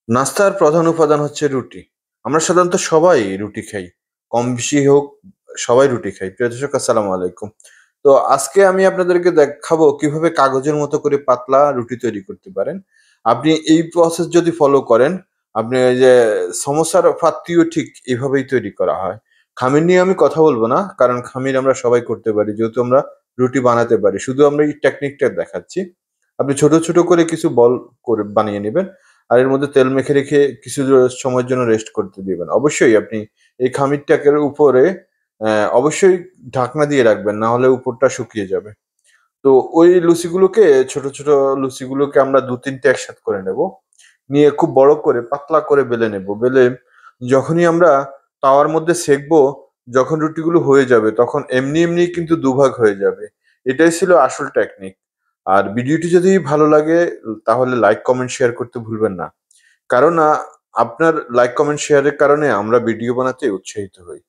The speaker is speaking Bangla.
নাস্তার প্রধান উপাদান হচ্ছে রুটি। আমরা সাধারণত সবাই রুটি খাই। কম বেশি হোক সবাই রুটি খাই। প্রিয় দর্শক আসসালামু আলাইকুম। তো আজকে আমি আপনাদেরকে দেখাবো কিভাবে কাগজের মতো করে পাতলা রুটি তৈরি করতে পারেন। আপনি এই প্রসেস যদি ফলো করেন, আপনি ওই যে সমোসার পাত্তিও ঠিক এভাবেই তৈরি করা হয়। খামির নিয়ে আমি কথা বলব না, কারণ খামির আমরা সবাই করতে পারি যেহেতু আমরা রুটি বানাতে পারি। শুধু আমরা এই টেকনিকটা দেখাচ্ছি। আপনি ছোট, ছোট করে কিছু বল করে বানিয়ে নিবেন। আর এর মধ্যে তেল মেখে রেখে কিছু সময়ের জন্য রেস্ট করতে দিবেন। অবশ্যই আপনি এই খামিরটাকে উপরে অবশ্যই ঢাকনা দিয়ে রাখবেন, না হলে উপরটা শুকিয়ে যাবে। তো ওই লুচিগুলোকে ছোট, ছোট লুচিগুলোকে আমরা ২-৩ টে একসাথে করে নেব। নিয়ে খুব বড় করে পাতলা করে বেলে নেব। বেলে যখনই আমরা তাওয়ার মধ্যে সেঁকবো, যখন রুটিগুলো হয়ে যাবে তখন এমনি, এমনি কিন্তু দুভাগ হয়ে যাবে। এটাই ছিল আসল টেকনিক। আর ভিডিওটি যদি ভালো লাগে তাহলে লাইক, কমেন্ট, শেয়ার করতে ভুলবেন না। কারণ আপনার লাইক, কমেন্ট, শেয়ারের কারণে আমরা ভিডিও বানাতে উৎসাহিত হই।